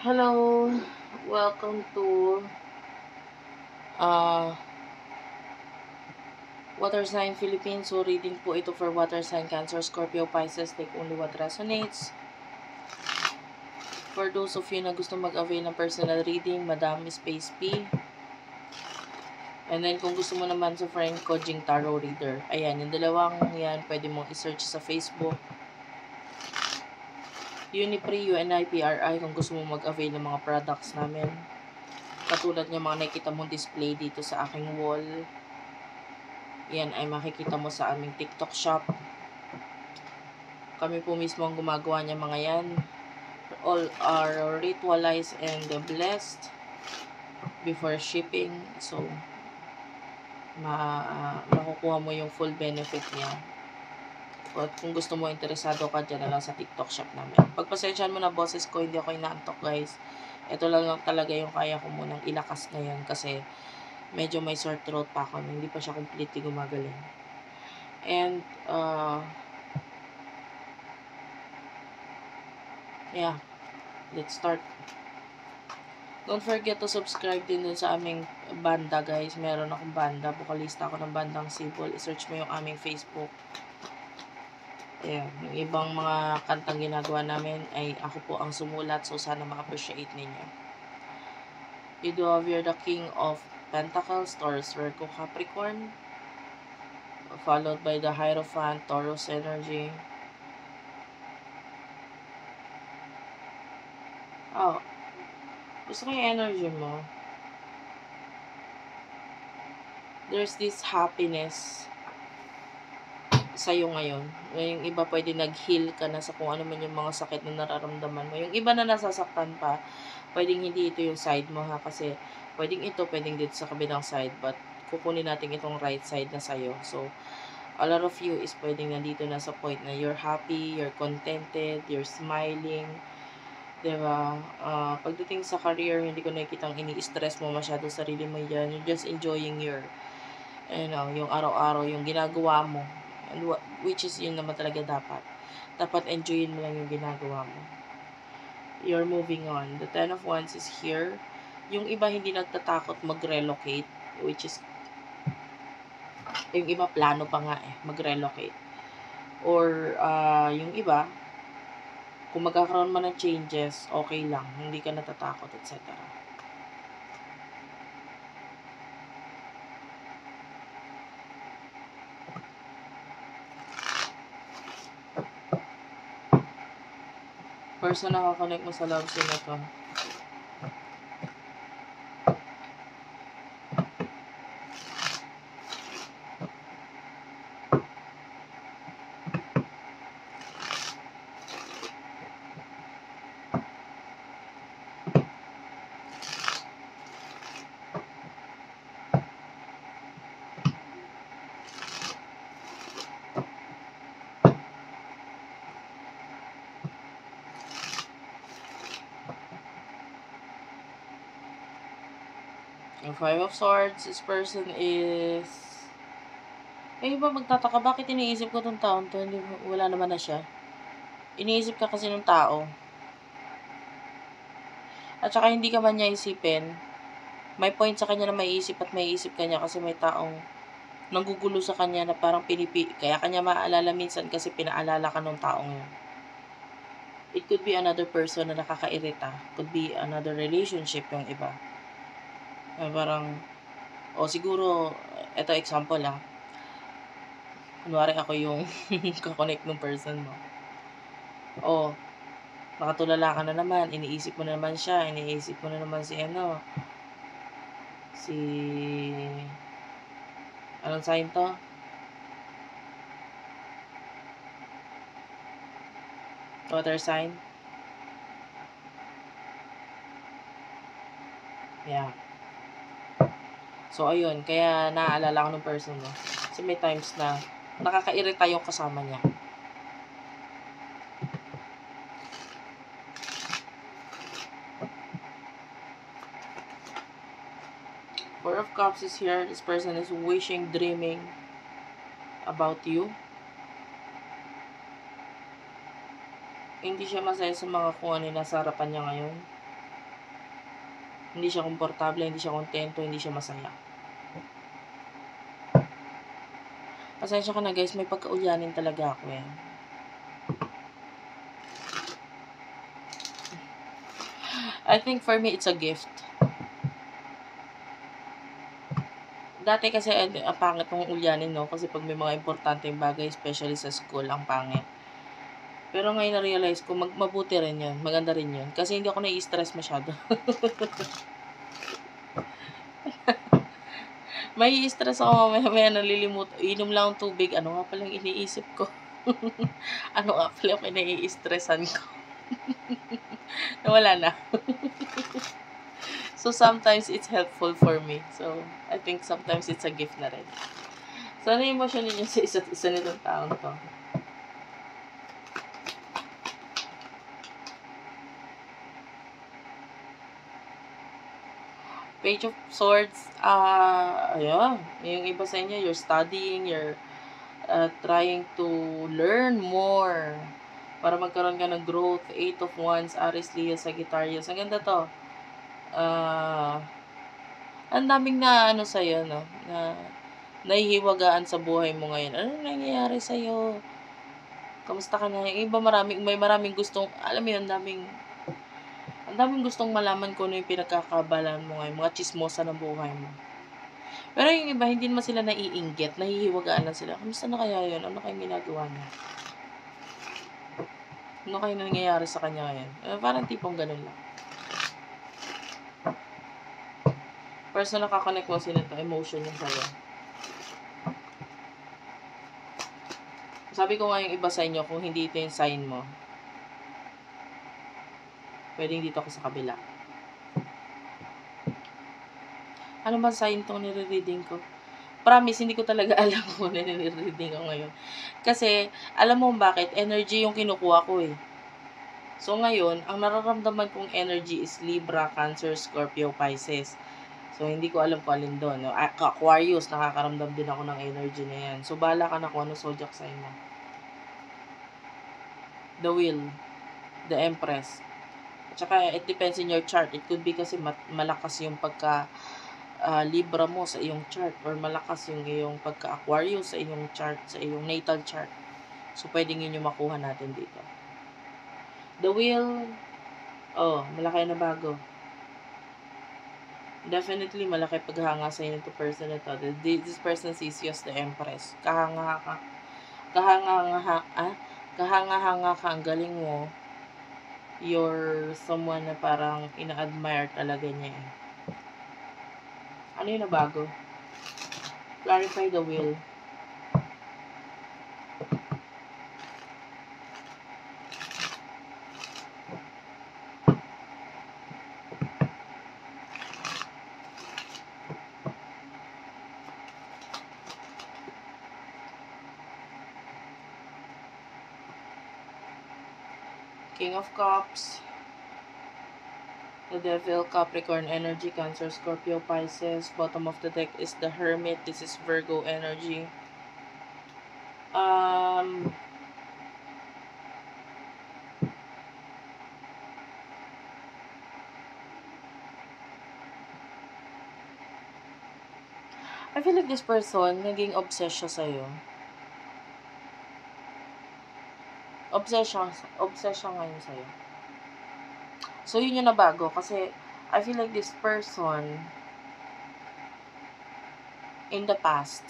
Hello, welcome to uh, Water Sign Philippines. So, reading po ito for Water Sign Cancer, Scorpio, Pisces. Take only what resonates. For those of you na gusto mag-avail ng personal reading, Madam Space P. And then, kung gusto mo naman sa friend ko, Jing Tarot Reader. Ayan, yung dalawang yan, pwede mong i-search sa Facebook. Unipri, UNIPRI, kung gusto mo mag-avail ng mga products namin. Katulad ng mga nakikita mong display dito sa aking wall. Yan ay makikita mo sa aming TikTok shop. Kami po mismo ang gumagawa niya mga yan. All are ritualized and blessed before shipping. So, makukuha mo yung full benefit niya. At kung gusto mo, interesado ka dyan na lang sa TikTok shop namin. Pagpasensyahan mo na boses ko, hindi ako inaantok guys. Ito lang talaga yung kaya ko munang ilakas ngayon kasi medyo may sore throat pa ako. Hindi pa siya completely gumagaling. And, yeah, let's start. Don't forget to subscribe din dun sa aming banda guys. Meron akong banda. Vokalista ako ng bandang Sibol. I-search mo yung aming Facebook. Ayan. Yung ibang mga kantang ginagawa namin ay ako po ang sumulat. So sana ma-appreciate ninyo. You do have you're the King of Pentacles, Taurus, Virgo, Capricorn. Followed by the Hierophant, Taurus energy. Oh. Gusto ko yung energy mo. There's this happiness sa'yo ngayon. Yung iba pwede nag-heal ka na sa kung ano man yung mga sakit na nararamdaman mo. Yung iba na nasasaktan pa, pwedeng hindi ito yung side mo ha, kasi pwedeng ito, pwedeng dito sa kabilang side, but kukunin natin itong right side na sa'yo. So, a lot of you is pwedeng nandito na sa point na you're happy, you're contented, you're smiling, diba? Pagdating sa career, hindi ko nakikitang ini-stress mo masyado sarili mo yan. You're just enjoying your, yung araw-araw, yung ginagawa mo. And which is yun naman talaga dapat. Dapat enjoyin mo lang yung ginagawa mo. You're moving on. The Ten of Wands is here. Yung iba hindi nagtatakot mag-relocate, which is, yung iba plano pa nga mag-relocate. Or, yung iba, kung magkakaroon man ng changes, okay lang. Hindi ka natatakot, etc. Person na nakakonect mo sa love scene na to. Yung Five of Swords, this person is... Yung iba magtataka, bakit iniisip ko itong taon to? Hindi, wala naman na siya. Iniisip ka kasi ng tao. At saka hindi ka man niya isipin. May point sa kanya na maiisip at maiisip ka niya kasi may taong nanggugulo sa kanya na parang kaya kanya maalala minsan kasi pinaalala ka ng taong yun. It could be another person na nakakairita. Could be another relationship yung iba. Parang, siguro, eto example lang. Kunwari ako yung kakonect ng person mo. Nakatulala ka na naman, iniisip mo na naman siya, iniisip mo na naman si anong sign to? Water sign? Yeah. So, ayun, kaya naaalala ko ng person mo. Kasi may times na nakakairita yung kasama niya. Four of Cups is here. This person is wishing, dreaming about you. Hindi siya masaya sa mga kung ano nasa harapan niya ngayon. Hindi siya komportable, hindi siya kontento, hindi siya masaya. Pasensya ka na guys, may pagkaulyanin talaga ako eh. I think for me, it's a gift. Dati kasi, ang pangit ng ulyanin, no? Kasi pag may mga importanteng bagay, especially sa school, ang pangit. Pero ngayon na-realize ko, mabuti rin yun. Maganda rin yun. Kasi hindi ako nai-stress masyado. May stress ako mamaya nalilimut. Inom lang ng tubig. Ano nga palang iniisip ko? Ano nga pala yung nai-stressan ko? Wala na. So, sometimes it's helpful for me. So, I think sometimes it's a gift na rin. So, ano yung emotion ninyo sa isa't isa nitong taong to? Page of Swords, ayun, yung iba sa inyo, you're studying, you're trying to learn more para magkaroon ka ng growth. 8 of Wands, Aries, Leo, Sagittarius. Ang ganda to. Ang daming na ano sa'yo, no? Na nahihiwagaan sa buhay mo ngayon. Ano nangyayari sa'yo? Kamusta ka na? Yung iba may maraming gustong, alam mo yun, ang daming gustong malaman kung ano yung pinagkakabalan mo ngayon, mga chismosa ng buhay mo. Pero yung iba, hindi naman sila naiinggit, nahihiwagaan lang sila. Kamusta na kaya yun? Ano kayong ginagawa niya? Ano kayong nangyayari sa kanya ngayon? Parang tipong ganun lang. Person na nakakonect mo sila to, emotion yung sa'yo. Sabi ko nga yung iba sa inyo, kung hindi ito yung sign mo, pwedeng dito ako sa kabila. Ano ba sign tong nire-reading ko? Promise, hindi ko talaga alam kung ano nire-reading ko ngayon. Kasi, alam mo bakit? Energy yung kinukuha ko eh. So, ngayon, ang nararamdaman kong energy is Libra, Cancer, Scorpio, Pisces. So, hindi ko alam kung alin doon. No? Aquarius, nakakaramdam din ako ng energy na yan. So, bahala ka na kung ano zodiac sign mo. The Wheel, the Empress. At saka, it depends in your chart. It could be kasi malakas yung pagka Libra mo sa iyong chart or malakas yung iyong pagka-Aquarius sa iyong chart, sa iyong natal chart. So, pwedeng yun yung makuha natin dito. The Wheel, malaki na bago. Definitely, malaki paghanga sa inyo to person na to. This person sees you as the Empress. Kahanga ka. Kahanga-hanga ka, ang galing mo. You're someone na parang ina-admire talaga niya eh. Ano yung nabago? Clarify the Wheel. King of Cups. The Devil, Capricorn energy, Cancer, Scorpio, Pisces. Bottom of the deck is the Hermit. This is Virgo energy. I feel like this person, naging obsessed siya sa'yo. Obsession ngayon sa'yo. So, yun yung nabago. Kasi, I feel like this person, in the past,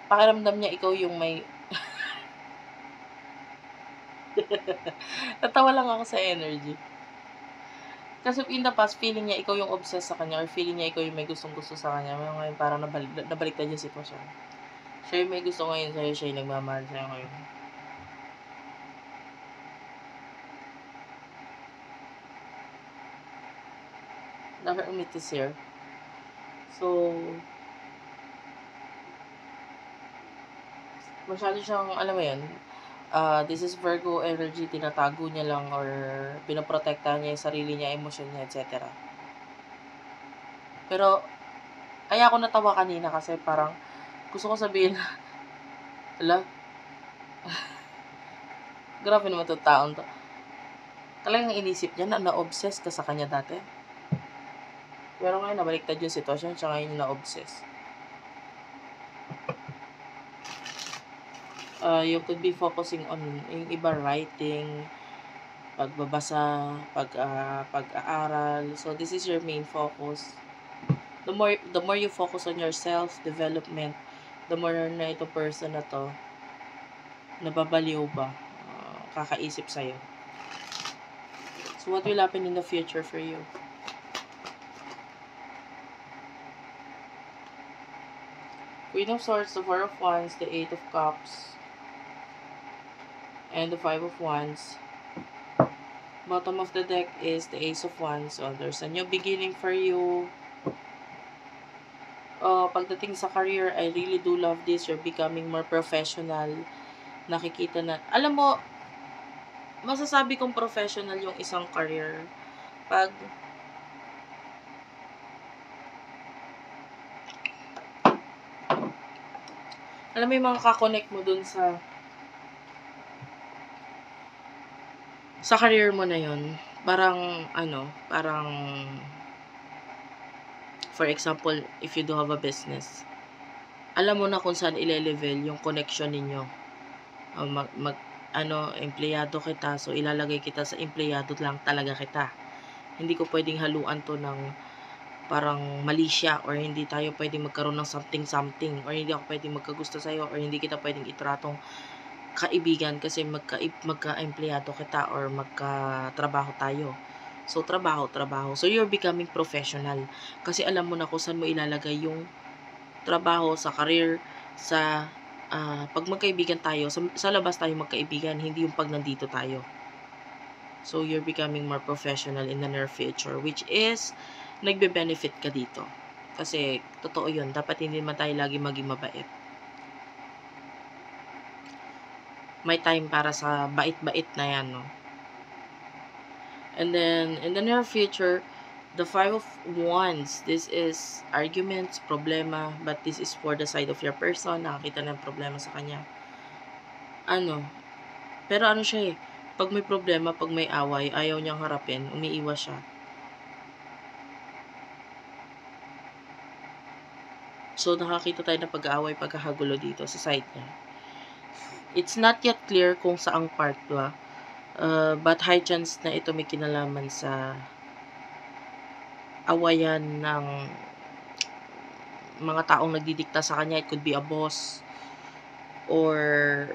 pakiramdam niya ikaw yung may... Natawa lang ako sa energy. Kasi in the past, feeling niya ikaw yung obsessed sa kanya or feeling niya ikaw yung may gustong-gusto sa kanya. Ngayon, parang nabaliktad yung sitwasyon. Siya yung may gusto ngayon sa'yo, siya yung nagmamahal sa'yo ngayon. The Hermit is here. So, masyado siyang, alam mo yun, this is Virgo energy, tinatago niya lang or pinoprotektahan niya yung sarili niya, emosyon niya, etc. Pero, kaya ako natawa kanina kasi parang gusto ko sabihin, ala, grabe naman itong taon to. Talagang inisip niya na na-obsess ka sa kanya dati. Pero ngayon, nabaliktad yung sitwasyon, siya ngayon yung na-obsess. You could be focusing on yung iba writing, pagbabasa, pag-aaral. So, this is your main focus. The more you focus on your self-development, the more na ito person na to, nababaliw ba, kakaisip sa'yo. So, what will happen in the future for you? Queen of Swords, the Four of Wands, the Eight of Cups, and the Five of Wands. Bottom of the deck is the Ace of Wands. So, there's a new beginning for you. Pagdating sa career, I really do love this. You're becoming more professional. Nakikita na, alam mo, masasabi kong professional yung isang career. Pag alam mo yung mga kakonect mo dun sa career mo na yun, parang, for example, if you do have a business, alam mo na kung saan ile-level yung connection ninyo. Empleyado kita, so ilalagay kita sa empleyado lang talaga kita. Hindi ko pwedeng haluan to ng parang mali siya, or hindi tayo pwedeng magkaroon ng something, or hindi ako pwedeng magkagusto sa'yo, or hindi kita pwedeng itratong kaibigan kasi magka-empleyado kita or magka-trabaho tayo. So, trabaho. So, you're becoming professional. Kasi alam mo na kung saan mo ilalagay yung trabaho, sa career, sa pag magkaibigan tayo, sa labas tayo magkaibigan, hindi yung pag nandito tayo. So, you're becoming more professional in the near future, which is, nagbe-benefit ka dito. Kasi, totoo yun, dapat hindi man tayo lagi maging mabait. May time para sa bait-bait na yan, no? And then, in the near future, the Five of Wands, this is arguments, problema, but this is for the side of your person. Nakakita ng problema sa kanya. Pero siya pag may problema, pag may away, ayaw niyang harapin, umiiwas siya. So, nakakita tayo ng pag-aaway, pagkakagulo dito sa side niya. It's not yet clear kung saang part ba. But high chance na ito may kinalaman sa awayan ng mga taong nagdidikta sa kanya. It could be a boss or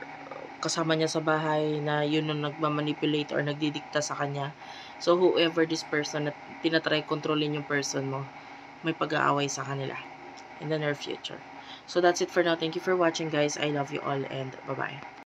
kasama niya sa bahay na yun yung nagmamanipulate or nagdidikta sa kanya. So, whoever this person na tinatry kontrolin yung person mo, may pag-aaway sa kanila in the near future. So, that's it for now. Thank you for watching, guys. I love you all and bye-bye.